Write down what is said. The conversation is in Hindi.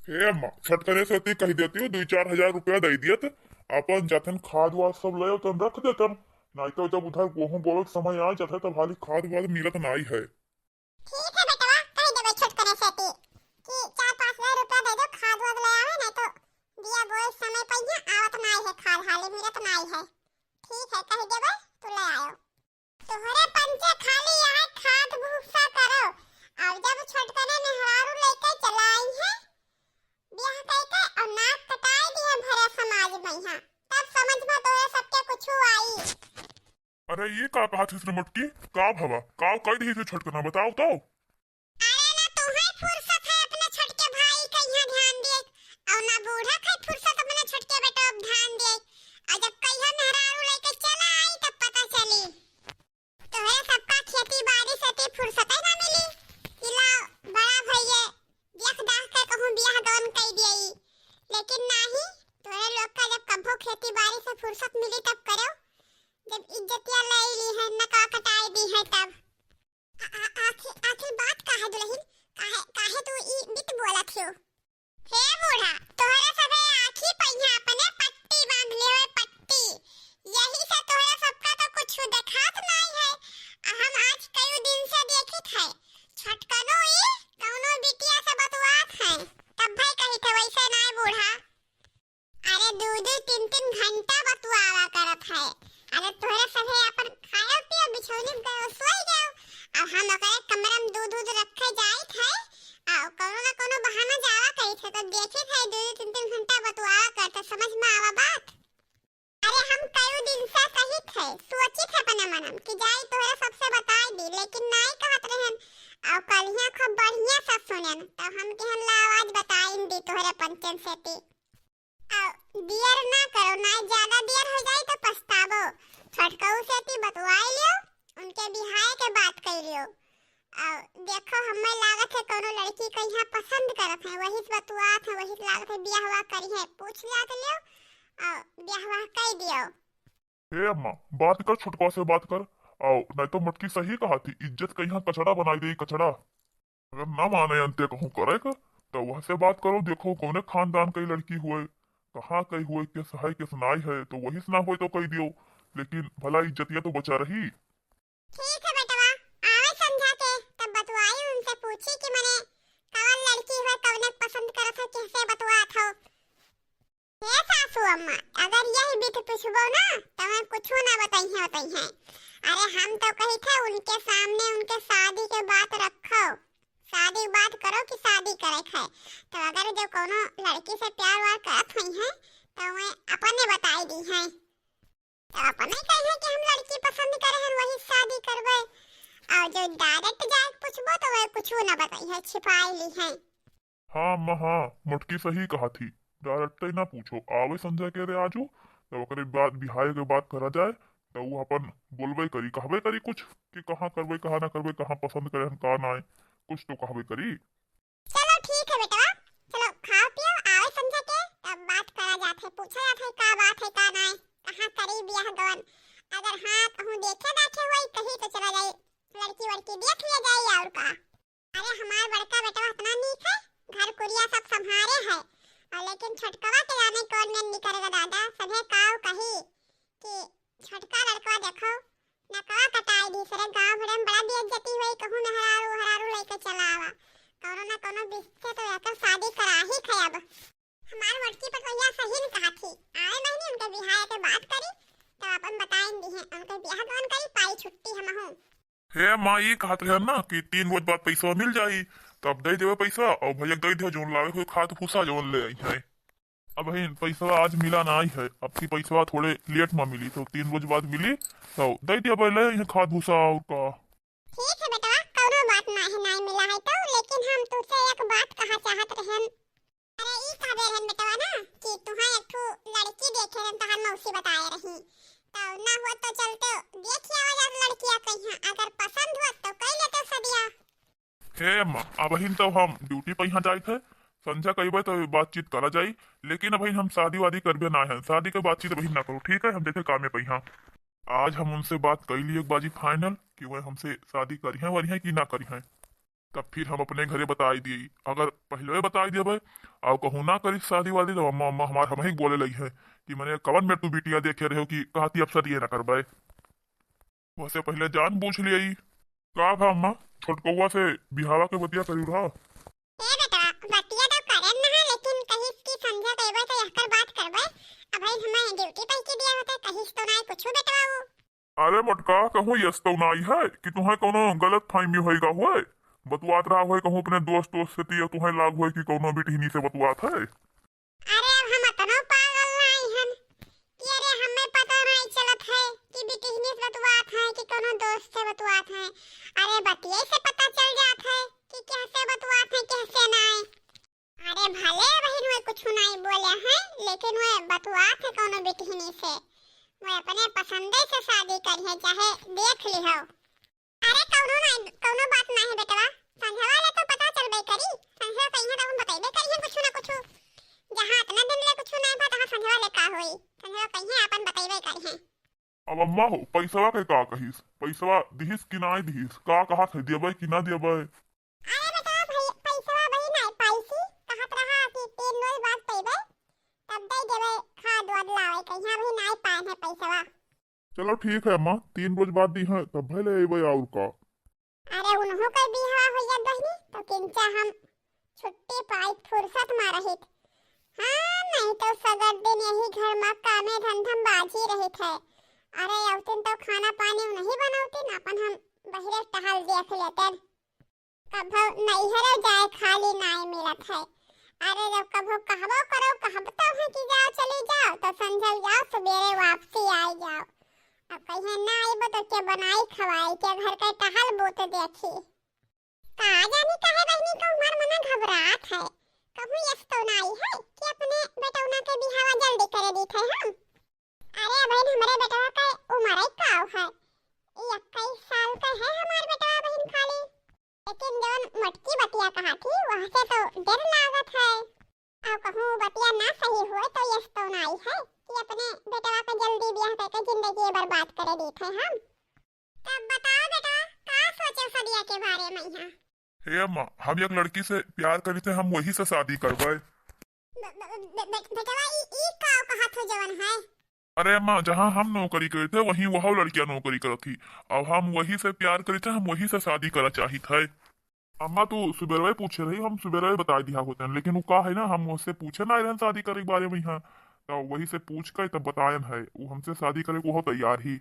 हे अम्मा छटकने से कही देती हो 2-4 हजार रुपया दे दियत अपन जतन खाद वाद सब ले तन रख देतन। नहीं तो जब उधर गेहूं बोवे के समय आ जाता तब हाली खाद वाद मिलत नहीं है। ठीक है बेटवा, कह देबे छटकने से कि 4-5 हजार रुपया दे दो, खाद वाद ले आवे, नहीं तो बिया बोए समय पहिया आवत नहीं है, खाद हाली मिलत नहीं है। ठीक है, कह देबे तू ले आयो। तोहरे पंचे खाली यहाँ खाद भूसा करो, और जब छटकने मेहरारू लेके चलाई है ब्याह करके और नाक कटाई दी है भरे समाज में यहाँ, तब समझ में तोरे सबके कुछ आई। अरे ये का कहा थी इसने मुटकी का भवा का कह दी थी छटकना बताओ तो। अरे ना तुम्हें फुर्सत है अपने छटके भाई का यहाँ ध्यान दे, और ना बूढ़ा का फुर्सत अपने छटके बेटा अब ध्यान दे। और जब कहिया मेहरारू लेके चला आई तब पता चली तोहरे सबका खेती बाड़ी से फुर्सत है ना मिली कि लाओ बड़ा भैया देख दाख के कहूँ बियाह दौन कई दियई, लेकिन नहीं, तोहरे लोग का जब कभो खेती बाड़ी से फुर्सत मिली तब करो, जब इज्जतिया ले ली है नका कटाई दी है तब। आखिर बात का है दुल्हन, काहे काहे तू ई बित बोला थियो? हे बूढ़ा, तोहरे सबे आखी पहिया अपने पट्टी बांध ले होए पट्टी, यही से तोहरे सबका तो कुछ देखात नहीं है। हम आज कई दिन से देखित है छटकनो ई कौनो बिटिया से बतवात है, तब भाई कही थे वैसे नहीं बूढ़ा। अरे 2-2 3-3 घंटा बतवावा करत है। अरे तोहरे सभे अपन खायो पियो बिछौनी में सोई जाओ, अब हम ओकरे कमरा में दूध रखे जाइत है, और कोनो ना कोनो बहाना जावा करी थे, तो देखे थे 2-3 घंटा बतवावा करते, समझ में आवा बात। अरे हम कई दिन से कही थे, सोची थे अपने मनम कि जाई तोहरे सबसे बताई दी, लेकिन नहीं कहत रहन, और कलिया खूब बढ़िया से सुनन, तो हम केहन ला आवाज बताइन दी तोहरे पंचन से ती। देर ना करो, ना ज्यादा देर हो जाए तो पछतावो। छटकाऊ से ती बतवाई लियो, उनके बिहाय के बात कर लियो, और देखो हमें लागत है कोनो लड़की को यहाँ पसंद करत है, वही से बतवात है, वही से लागत है बियाह हुआ करी है, पूछ लिया तो लियो और बियाह हुआ कर दियो। हे अम्मा बात कर छुटका से बात कर। आओ नहीं तो मटकी सही कहा थी इज्जत का यहाँ कचड़ा बनाई दे कचड़ा। अगर ना माने अंते कहूँ करे का तो वह से बात करो, देखो कौने खानदान की लड़की हुए, कहाँ कही हुए, किस है किस नाई है, तो वही से ना हुए तो कह दियो, लेकिन भला इज्जतिया तो बचा रही। ठीक है बेटवा, आवे समझा के तब बतवाई, उनसे पूछी कि मने कौन लड़की है, कौने पसंद करत है, कैसे बतवात हो। हे सासू अम्मा, अगर यही बीत पूछबो ना तो मैं कुछ ना बताई है। अरे हम तो कही थे उनके सामने उनके शादी के बात रखो, शादी बात करो कि शादी करे है, तो अगर जो कोनो लड़की से प्यार वार करत हुई है तो मैं अपने बताई दी है, तो अपने कही है कि हम लड़की पसंद करे हैं वही शादी करवे, और जो डायरेक्ट जाके पूछबो तो वह कुछ ना बताई है, छिपाई ली है। हाँ अम्मा हाँ मुटकी सही कहा थी, डायरेक्ट ही ना पूछो, आवे संजय के रे आजू तो ओकरे बाद बिहाय के बात करा जाए, तो वो अपन बोलबे करी कहबे करी कुछ कि कहाँ करबे कहाँ ना करबे, कहाँ पसंद करे हम कहाँ ना आए, कुछ तो कहबे करी। चलो ठीक है बेटा, चलो खाओ पियो, आवे समझा के तब बात करा जात है, पूछा जात है का बात है का ना है, कहाँ करी बियाह दौन, अगर हाँ कहूँ देखे दाखे हुई कहीं तो चला जाए लड़की वड़की देख लिया जाए और का। अरे हमार बड़का बेटा इतना नीक है, घर कुरिया सब संभाले है, और लेकिन छटकवा के जाने कौन में नहीं करेगा दादा, सभे काव कही कि छटका लड़का देखो नकवा कटाई दी, सरे गांव भरे में बड़ा बेइज्जती हुई, कहूँ हरारू हरारू लेके चला आवा, कोनो ना कोनो बिस्से तो याकर शादी करा ही खयाब। हमार लड़की पर तो यह सही नहीं कहा थी, आए महीने उनके बिहार के बात करी तो अपन बताएंगे हैं, उनके बियाह कौन करी पाई छुट्टी हम हूं। हे माँ ये कहत रहे ना कि 3 रोज बाद पैसा मिल जाई, तब दे देवे पैसा और भैया दे दे जोन लावे कोई खाद फूसा जोन ले आई है। अब भाई पैसा आज मिला ना आई है, अब की पैसा थोड़े लेट में मिली, तो 3 रोज बाद मिली तो दे दिया पहले खाद भूसा और का। ठीक है बेटा, कोनो बात ना है, नहीं मिला है तो, लेकिन हम तुझसे एक बात कहा चाहत रहन। अरे ई कह दे रहन बेटवा ना कि तुहा एक ठो लड़की देखे रहन, तो हम मौसी बताए रही, तो ना हो तो चलते देखिए आवाज लड़कियां कहीं, अगर पसंद हुआ तो कह लेते सदिया। हे अम्मा अब तो हम ड्यूटी पे यहाँ जाए थे, संध्या कई बार तो बातचीत करा जाई, लेकिन अब हम शादी वादी करबे ना है, शादी के बातचीत वही ना करो, ठीक है, हम देखे काम पे यहाँ। आज हम उनसे बात कर ली एक बाजी फाइनल कि वह हमसे शादी करी है वरी है कि ना करी है। तब फिर हम अपने घरे बताई दिए। अगर पहले बताई दिए भाई और कहूँ ना करी शादी वादी तो हमार हम ही बोले लगी है कि मैंने कवन में तू बिटिया देखे रहे हो कि कहती अब शादी ना करवाए। वैसे पहले जान पूछ लिया का था अम्मा छोटकौआ से बिहावा के बतिया करी रहा। ए बेटा बतिया तो करन ना है लेकिन कहीं की समझा देबे तो यहकर बात करबे। अब भाई हमें ड्यूटी पे के दिया होता कहीं तो ना कुछ बेटा वो। अरे मटका कहूँ यस तो नाई है कि तुम्हें कोनो गलत फहमी होएगा हुए बतुआत रहा हुए कहूँ अपने दोस्त दोस्त से तिया तुम्हें लाग हुए कि कोनो बिटहिनी से बतुआत है। अरे अब हम इतना पागल नहीं हम कि अरे हमें पता नहीं चलत है कि बिटिहनी से बतुआत है कि कोनो दोस्त से बतुआत है। अरे बतिये से पता चल जात है कि कैसे बतुआत है कैसे नहीं। अरे भले बहन वे कुछ नहीं बोले हैं लेकिन वे बतुआत है कोनो बिटिहनी से वे अपने पसंदे से शादी करी है चाहे देख ली हो। अरे कोनो नहीं कोनो बात नहीं है बेटवा समझवा ले तो पता चलबे करी समझा कहीं तो हम बताइबे करी कुछ ना कुछ जहां इतना दिन ले कुछ नहीं पता तहां समझवा ले का होई समझवा कहीं अपन बताइबे करी है। अब अम्मा हो पैसवा के का कहिस पैसवा दिहिस कि ना दिहिस का कहा थे देबे कि ना देबे। अरे बेटा भाई पैसा भाई नहीं पैसी कहत रहा कि 3 रोज बाद पैबे तब दे देबे खाद वाद लावे कहीं भाई नहीं पाए है पैसा। चलो ठीक है अम्मा 3 रोज बाद दी है तब भले अबे और का। अरे उन्हों का बिहाव हो जात बहनी तो किंचा हम छुट्टी पाई फुर्सत में रहित। हाँ नहीं तो सगर दिन यही घर में कामे धंधम बाजी रही थे। अरे औतिन तो खाना पानी नहीं बनावती ना अपन हम बहिरे टहल देख लेते कभो नैहर जाए खाली नहीं मिलत है। अरे जब कभो कहबो करो कहबतो है कि जाओ चली जाओ तो संझल जाओ सवेरे वापसी आई जाओ। अब कहीं ना आइबो तो क्या बनाई खवाई क्या घर का टहल बो तो देखी का जानी काहे बहनी को उमर मना घबरात है कहूँ यस तो नहीं है कि अपने बेटौना के बिहावा जल्दी करे दी थे हम। अरे बहन हमारे बेटवा का उम्र ही काव है 21 साल का है हमार बेटवा बहन खाली लेकिन जवन मटकी बतिया कहा थी वहां से तो डर लागत है। और कहूँ बतिया ना सही हुए तो यस तो नहीं है कि अपने बेटवा का जल्दी ब्याह करके जिंदगी बर्बाद करे दी थे हम। तब बताओ बेटा का सोचे सदिया के बारे में यहाँ। हे अम्मा हम एक लड़की से प्यार करी थे हम वही से शादी करवाए। बेटवा ई का कहा थो जवन है। अरे अम्मा जहाँ हम नौकरी करे थे वहीं वह लड़कियां नौकरी करत थी अब हम वही से प्यार करे थे हम वही से शादी करा चाही थे। अम्मा तू सुबेरवे पूछे रही हम सुबेरवे बता दिया होते हैं लेकिन वो का है ना हम उससे पूछे ना रहन शादी करे के बारे में यहाँ तो वही से पूछ कर तब बतायन है वो हमसे शादी करे को हो तैयार ही।